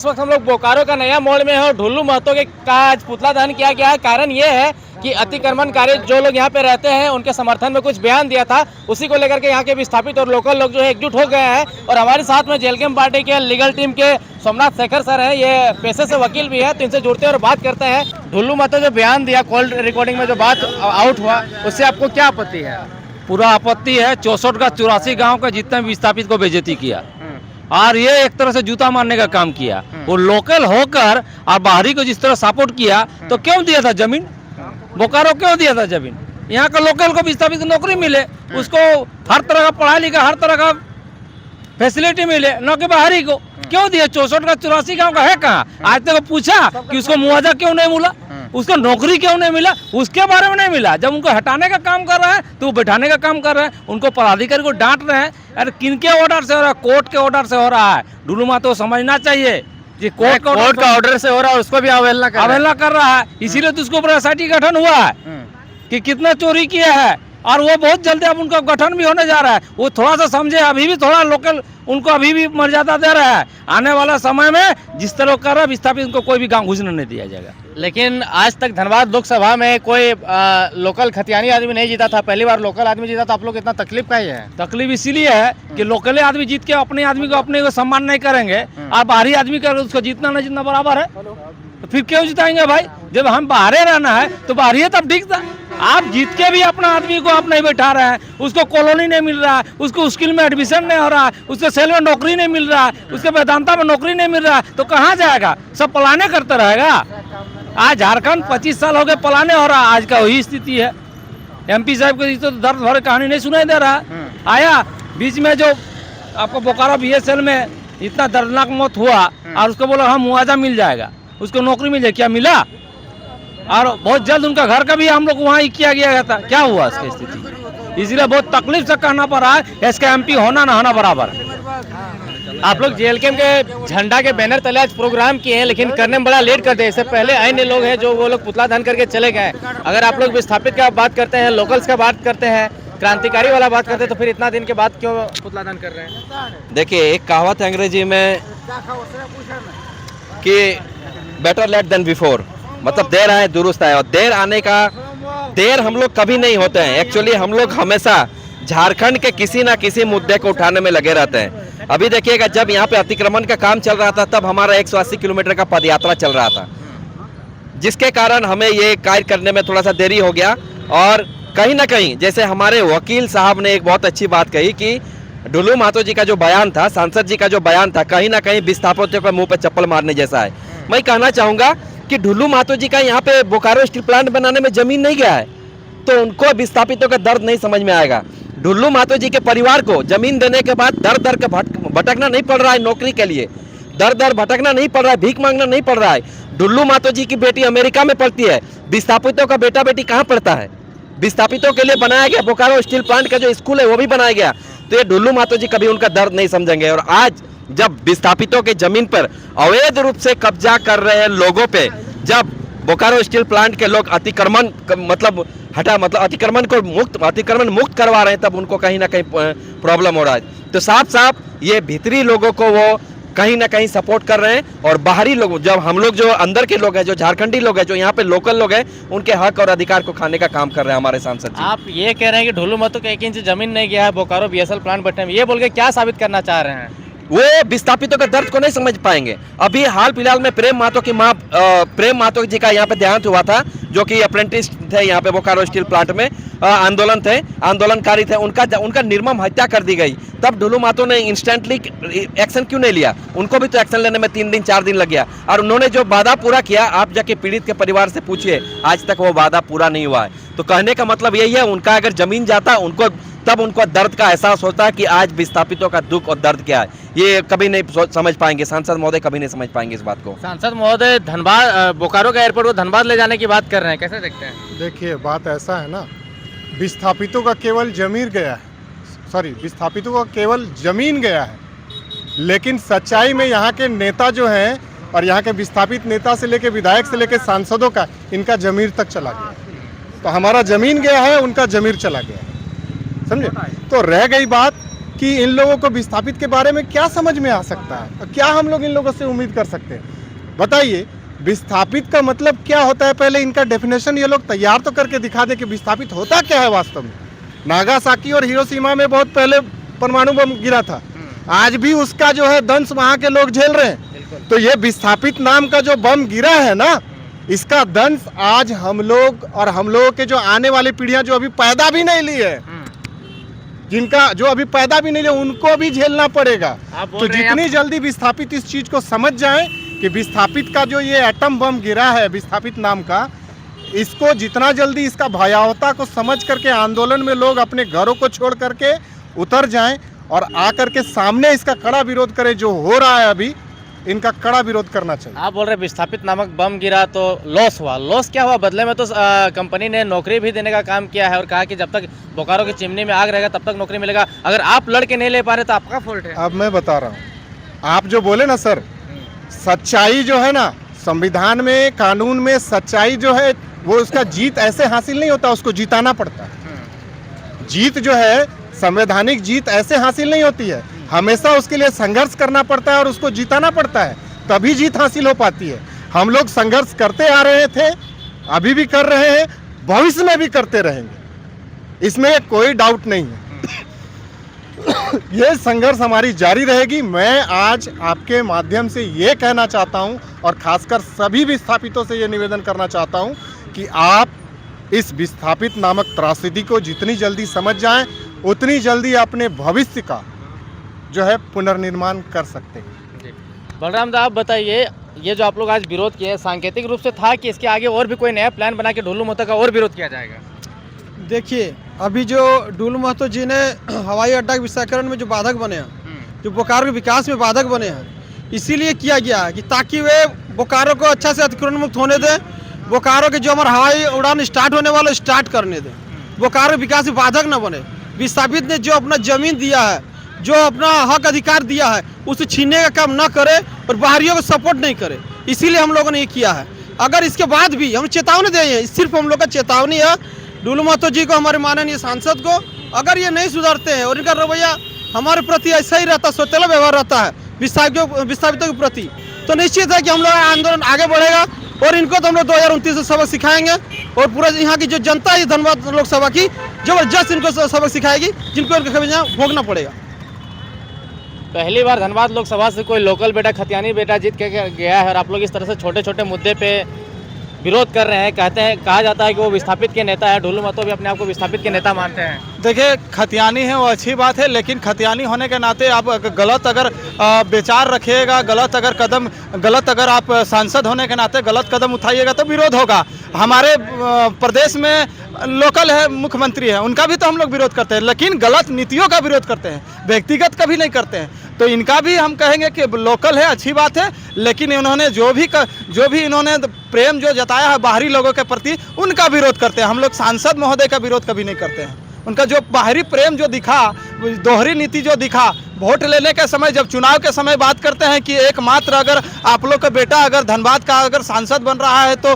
इस वक्त हम लोग बोकारो का नया मोड़ में है और ढुल्लू महतो के का आज पुतला दहन किया गया है। कारण ये है कि अतिक्रमणकारी जो लोग यहाँ पे रहते हैं उनके समर्थन में कुछ बयान दिया था, उसी को लेकर के यहाँ के विस्थापित और लोकल लोग जो है एकजुट हो गए हैं। और हमारे साथ में जेएलकेएम पार्टी के लीगल टीम के सोमनाथ शेखर सर हैं, ये पेशे से वकील भी है, तो इनसे जुड़ते हैं और बात करते हैं। ढुल्लू महतो जो बयान दिया, कॉल रिकॉर्डिंग में जो बात आउट हुआ, उससे आपको क्या आपत्ति है? पूरा आपत्ति है। 64 का 84 गांव का जितने विस्थापित को बेइज्जती किया और ये एक तरह से जूता मारने का काम किया। वो लोकल होकर और बाहरी को जिस तरह सपोर्ट किया, तो क्यों दिया था जमीन? बोकारो क्यों दिया था जमीन? यहाँ का लोकल को विस्थापित को नौकरी मिले, उसको हर तरह का पढ़ाई लिखा, हर तरह का फैसिलिटी मिले, न कि बाहरी को क्यों दिया? 64 का 84 गांव का है कहाँ? आज तक पूछा कि उसको मुआवजा क्यों नहीं मिला, उसको नौकरी क्यों नहीं मिला? उसके बारे में नहीं मिला। जब उनको हटाने का काम कर रहा है तो वो बैठाने का काम कर रहे हैं, उनको पदाधिकारी को डांट रहे हैं। अरे किनके ऑर्डर से हो रहा है? कोर्ट के ऑर्डर से हो रहा है। ढुल्लू महतो समझना चाहिए कि कोर्ट का ऑर्डर से हो रहा है, उसको भी अवहेलना कर रहा है। इसीलिए तो उसके ऊपर एसआईटी गठन हुआ है कि कितना चोरी किया है, और वो बहुत जल्दी अब उनका गठन भी होने जा रहा है। वो थोड़ा सा समझे, अभी भी थोड़ा लोकल उनको अभी भी मर्यादा दे रहा है। आने वाला समय में जिस तरह कर रहा है विस्थापित उनको कोई भी गांव घुसने नहीं दिया जाएगा। लेकिन आज तक धनबाद लोकसभा में कोई लोकल खतियानी आदमी नहीं जीता था, पहली बार लोकल आदमी जीता, तो आप लोग इतना तकलीफ का ही है? तकलीफ इसीलिए है कि लोकल आदमी जीत के अपने आदमी को अपने को सम्मान नहीं करेंगे और बाहरी आदमी का उसको जीतना नहीं जीतना बराबर है, तो फिर क्यों जिताएंगे भाई? जब हम बाहर रहना है तो बाहर तब ठीक था। आप जीत के भी अपना आदमी को आप नहीं बैठा रहे हैं, उसको कॉलोनी नहीं मिल रहा है, उसको स्किल में एडमिशन नहीं हो रहा है, उसके सेल में नौकरी नहीं मिल रहा है, उसके वेदांता में नौकरी नहीं मिल रहा है, तो कहाँ जाएगा? सब पलाने करते रहेगा। आज झारखंड 25 साल हो गए पलाने हो रहा है, आज का वही स्थिति है। एमपी साहब को तो दर्द भरे कहानी नहीं सुनाई दे रहा है। आया बीच में जो आपको बोकारो बीएसएल में इतना दर्दनाक मौत हुआ और उसको बोला हम मुआवजा मिल जाएगा, उसको नौकरी मिल जाए, क्या मिला? और बहुत जल्द उनका घर का भी हम लोग वहाँ ही किया गया था, क्या हुआ इसकी स्थिति? इसलिए बहुत तकलीफ से कहना पड़ रहा है, इसका एमपी होना ना होना बराबर। आप लोग जेएलकेएम के झंडा के बैनर तले आज प्रोग्राम किए हैं, लेकिन करने में बड़ा लेट करते हैं। इससे पहले अन्य लोग हैं जो वो लोग पुतला दहन करके चले गए। अगर आप लोग विस्थापित का बात करते हैं, लोकल्स का बात करते हैं, क्रांतिकारी वाला बात करते हैं, तो फिर इतना दिन के बाद क्यों पुतला दहन कर रहे हैं? देखिए, एक कहावत है अंग्रेजी में कि बेटर लेट देन बिफोर, मतलब देर आए दुरुस्त आए। और देर हम लोग कभी नहीं होते हैं। एक्चुअली हम लोग हमेशा झारखंड के किसी ना किसी मुद्दे को उठाने में लगे रहते हैं। अभी देखिएगा, जब यहाँ पे अतिक्रमण का काम चल रहा था तब हमारा 180 किलोमीटर का पदयात्रा चल रहा था, जिसके कारण हमें ये कार्य करने में थोड़ा सा देरी हो गया। और कहीं ना कहीं जैसे हमारे वकील साहब ने एक बहुत अच्छी बात कही कि ढुल्लू महतो जी का जो बयान था, सांसद जी का जो बयान था, कहीं ना कहीं विस्थापितों के मुंह पे चप्पल मारने जैसा है। मैं कहना चाहूँगा कि ढुल्लू महतो जी का यहाँ पे बोकारो स्टील प्लांट बनाने में जमीन नहीं गया है, तो उनको विस्थापितों का दर्द नहीं समझ में आएगा। ढुल्लू महतो जी के परिवार को जमीन देने के बाद दर दर के भटकना नहीं पड़ रहा है नौकरी के लिए, दर दर भटकना नहीं पड़ रहा है, भीख मांगना नहीं पड़ रहा है। ढुल्लू महतो जी की बेटी अमेरिका में पढ़ती है, विस्थापितों का बेटा बेटी कहाँ पढ़ता है? विस्थापितों के लिए बनाया गया बोकारो स्टील प्लांट का जो स्कूल है वो भी बनाया गया। तो ये ढुल्लू महतो जी कभी उनका दर्द नहीं समझेंगे। और आज जब विस्थापितों के जमीन पर अवैध रूप से कब्जा कर रहे हैं लोगों पे, जब बोकारो स्टील प्लांट के लोग अतिक्रमण अतिक्रमण मुक्त करवा रहे हैं, तब उनको कहीं ना कहीं प्रॉब्लम हो रहा है। तो साफ साफ ये भीतरी लोगों को वो कहीं ना कहीं सपोर्ट कर रहे हैं, और बाहरी लोग, जब हम लोग जो अंदर के लोग हैं, जो झारखंडी लोग हैं, जो यहाँ पे लोकल लोग हैं, उनके हक और अधिकार को खाने का काम कर रहे हैं हमारे सांसद जी। आप ये कह रहे हैं कि ढुल्लू महतो के 1 इंच जमीन नहीं गया है बोकारो बीएसएल प्लांट बैठने में, ये बोल के क्या साबित करना चाह रहे हैं? वो विस्थापितों के दर्द को नहीं समझ पाएंगे। अभी हाल फिलहाल में प्रेम महतो की माँ प्रेम महतो जी का यहाँ पे देहांत हुआ था, जो कि अप्रेंटिस थे यहाँ पे बोकारो स्टील प्लांट में, आंदोलनकारी थे, उनका निर्मम हत्या कर दी गई। तब ढुल्लू महतो ने इंस्टेंटली एक्शन क्यों नहीं लिया? उनको भी तो एक्शन लेने में 3 दिन 4 दिन लग गया। और उन्होंने जो वादा पूरा किया, आप जाके पीड़ित के परिवार से पूछिए, आज तक वो वादा पूरा नहीं हुआ है। तो कहने का मतलब यही है, उनका अगर जमीन जाता तब उनको दर्द का एहसास होता है कि आज विस्थापितों का दुख और दर्द क्या है। ये कभी नहीं समझ पाएंगे, सांसद महोदय कभी नहीं समझ पाएंगे इस बात को। सांसद महोदय धनबाद बोकारो का एयरपोर्ट को धनबाद ले जाने की बात कर रहे हैं, कैसे देखते हैं? देखिए, बात ऐसा है ना, विस्थापितों का केवल जमीन गया है, विस्थापितों का केवल जमीन गया है, लेकिन सच्चाई में यहाँ के नेता जो हैं और यहाँ के विस्थापित नेता से लेके विधायक से लेके सांसदों का, इनका जमीर तक चला गया। तो हमारा जमीन गया है, उनका जमीर चला गया, समझे? तो रह गई बात कि इन लोगों को विस्थापित के बारे में क्या समझ में आ सकता है, क्या हम लोग इन लोगों से उम्मीद कर सकते हैं। बताइए विस्थापित का मतलब क्या होता है, पहले इनका डेफिनेशन ये लोग तैयार तो करके दिखा दे कि विस्थापित होता क्या है वास्तव में। नागासाकी और हिरोशिमा में बहुत पहले परमाणु बम गिरा था, आज भी उसका जो है दंश वहाँ के लोग झेल रहे हैं। तो ये विस्थापित नाम का जो बम गिरा है ना, इसका दंश आज हम लोग और हम लोगों के जो आने वाली पीढ़ियां जो अभी पैदा भी नहीं ली है, जिनका जो अभी पैदा भी नहीं लिया, उनको भी झेलना पड़ेगा। तो जितनी जल्दी विस्थापित इस चीज को समझ जाएं कि विस्थापित का जो ये एटम बम गिरा है विस्थापित नाम का, इसको जितना जल्दी इसका भयावहता को समझ करके आंदोलन में लोग अपने घरों को छोड़ करके उतर जाएं और आकर के सामने इसका कड़ा विरोध करें। जो हो रहा है अभी, इनका कड़ा विरोध करना चाहिए। आप बोल रहे विस्थापित नामक बम गिरा तो लॉस हुआ, लॉस क्या हुआ? बदले में तो कंपनी ने नौकरी भी देने का काम किया है और कहा कि जब तक बोकारो की चिमनी में आग रहेगा तब तक नौकरी मिलेगा। अगर आप लड़के नहीं ले पा रहे तो आपका फॉल्ट है। अब मैं बता रहा हूँ, आप जो बोले ना सर, सच्चाई जो है ना, संविधान में कानून में सच्चाई जो है वो उसका जीत ऐसे हासिल नहीं होता, उसको जिताना पड़ता है। जीत जो है संवैधानिक जीत ऐसे हासिल नहीं होती है, हमेशा उसके लिए संघर्ष करना पड़ता है और उसको जिताना पड़ता है, तभी जीत हासिल हो पाती है। हम लोग संघर्ष करते आ रहे थे, अभी भी कर रहे हैं, भविष्य में भी करते रहेंगे, इसमें कोई डाउट नहीं है। ये संघर्ष हमारी जारी रहेगी। मैं आज आपके माध्यम से ये कहना चाहता हूँ और खासकर सभी विस्थापितों से ये निवेदन करना चाहता हूँ कि आप इस विस्थापित नामक त्रासदी को जितनी जल्दी समझ जाएं, उतनी जल्दी अपने भविष्य का जो है पुनर्निर्माण कर सकते हैं। बलराम दा, आप बताइए, ये जो आप लोग आज विरोध किए सांकेतिक रूप से था कि इसके आगे और भी कोई नया प्लान बना के ढुल्लू महतो का और विरोध किया जाएगा? देखिए, अभी जो ढुल्लू महतो जी ने हवाई अड्डा के विस्तारीकरण में जो बाधक बने हैं, जो बोकारो के विकास में बाधक बने हैं, इसीलिए किया गया है कि ताकि वे बोकारो को अच्छा से अतिक्रमण मुक्त होने दें, बोकारो के जो हमारा हवाई उड़ान स्टार्ट होने वाला स्टार्ट करने दें, बोकारो विकास में बाधक न बने। विस्थापित ने जो अपना जमीन दिया है, जो अपना हक अधिकार दिया है, उसे छीनने का काम ना करे और बाहरियों को सपोर्ट नहीं करे, इसीलिए हम लोगों ने ये किया है। अगर इसके बाद भी हम चेतावनी दे हैं, सिर्फ हम लोग का चेतावनी है ढुल्लू महतो जी को, हमारे माननीय सांसद को, अगर ये नहीं सुधरते हैं और इनका रवैया हमारे प्रति ऐसा ही रहता, सौतेला व्यवहार रहता है विस्थापितों के प्रति, तो निश्चित है कि हम लोग आंदोलन आगे बढ़ेगा और इनको तो हम लोग 2029 से सबक सिखाएंगे और पूरा यहाँ की जो जनता है धनबाद लोकसभा की जबरदस्त इनको सबक सिखाएगी, जिनको इनको कभी यहाँ भोगना पड़ेगा। पहली बार धनबाद लोकसभा से कोई लोकल बेटा, खतियानी बेटा जीत के गया है और आप लोग इस तरह से छोटे छोटे मुद्दे पे विरोध कर रहे हैं। कहा जाता है कि वो विस्थापित के नेता है, ढुल्लू महतो भी अपने आप को विस्थापित के नेता मानते हैं। देखिए, खतियानी है वो अच्छी बात है, लेकिन खतियानी होने के नाते आप गलत अगर विचार रखिएगा, गलत अगर आप सांसद होने के नाते गलत कदम उठाइएगा तो विरोध होगा। हमारे प्रदेश में लोकल है मुख्यमंत्री है, उनका भी तो हम लोग विरोध करते हैं, लेकिन गलत नीतियों का विरोध करते हैं, व्यक्तिगत कभी नहीं करते हैं। तो इनका भी हम कहेंगे कि लोकल है, अच्छी बात है, लेकिन इन्होंने जो भी इन्होंने प्रेम जो जताया है बाहरी लोगों के प्रति, उनका विरोध करते हैं। हम लोग सांसद महोदय का विरोध कभी नहीं करते हैं। उनका जो बाहरी प्रेम जो दिखा, दोहरी नीति जो दिखा, वोट लेने के समय, जब चुनाव के समय बात करते हैं कि एकमात्र अगर आप लोग का बेटा अगर धनबाद का अगर सांसद बन रहा है तो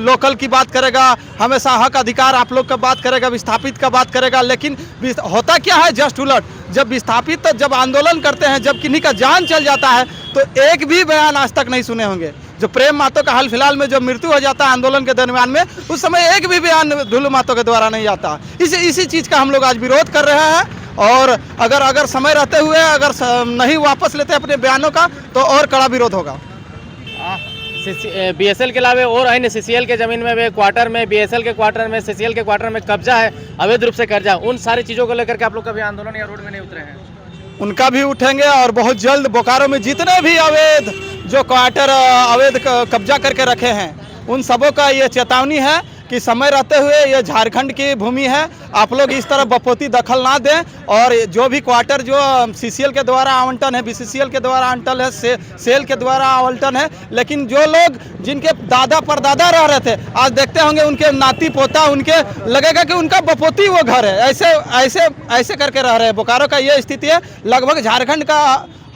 लोकल की बात करेगा, हमेशा हक अधिकार आप लोग का बात करेगा, विस्थापित का बात करेगा। लेकिन होता क्या है, जस्ट उलट, जब विस्थापित जब आंदोलन करते हैं, जब किन्हीं का जान चल जाता है तो एक भी बयान आज तक नहीं सुने होंगे। जो प्रेम महतो का हाल फिलहाल में जो मृत्यु हो जाता है आंदोलन के दरमियान में, उस समय एक भी बयान ढुल्लू महतो के द्वारा नहीं आता। इसी चीज़ का हम लोग आज विरोध कर रहे हैं और अगर समय रहते हुए अगर नहीं वापस लेते अपने बयानों का तो और कड़ा विरोध होगा। बीएसएल के अलावा और अन्य सीसीएल के जमीन में क्वार्टर में, बीएसएल के क्वार्टर में, सीसीएल के क्वार्टर में कब्जा है, अवैध रूप से कब्जा, उन सारी चीज़ों को लेकर के आप लोग कभी आंदोलन या रोड में नहीं उतरे हैं? उनका भी उठेंगे और बहुत जल्द बोकारो में जितने भी अवैध जो क्वार्टर अवैध कब्जा करके रखे हैं, उन सबों का ये चेतावनी है कि समय रहते हुए ये झारखंड की भूमि है, आप लोग इस तरह बपोती दखल ना दें। और जो भी क्वार्टर जो सीसीएल के द्वारा आवंटन है, बीसीसीएल के द्वारा आवंटन है, सेल के द्वारा आवंटन है, लेकिन जो लोग जिनके दादा परदादा रह रहे थे, आज देखते होंगे उनके नाती पोता, उनके लगेगा कि उनका बपोती वो घर है, ऐसे करके रह रहे हैं। बोकारो का ये स्थिति है, लगभग झारखंड का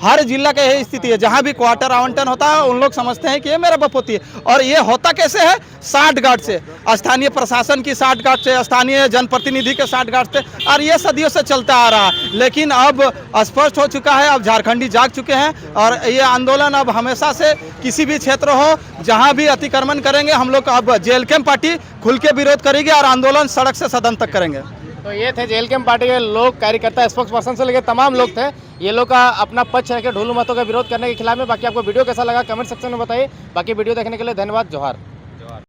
हर जिला का यही स्थिति है। जहाँ भी क्वार्टर आवंटन होता है उन लोग समझते हैं कि ये मेरा बपोती है, और ये होता कैसे है, साठगांठ से, स्थानीय प्रशासन की साठगांठ से, स्थानीय जनप्रतिनिधि दिल्ली के साठगांठ थे और ये सदियों से चलता आ रहा है। लेकिन अब स्पष्ट हो चुका है, अब झारखंडी जाग चुके हैं और ये आंदोलन अब हमेशा से किसी भी क्षेत्र हो जहां भी अतिक्रमण करेंगे हम लोग अब जेएलके पार्टी खुल के विरोध करेगी और आंदोलन सड़क से सदन तक करेंगे। तो ये थे जेएलके पार्टी के लोग, कार्यकर्ता, स्पोक्स पर्सन से लेकर तमाम लोग थे। ये लोग का अपना पक्ष है कि ढुल्लू महतो का विरोध करने के खिलाफ में। बाकी आपको वीडियो कैसा लगा कमेंट सेक्शन में बताइए। बाकी वीडियो देखने के लिए धन्यवाद। जोहार।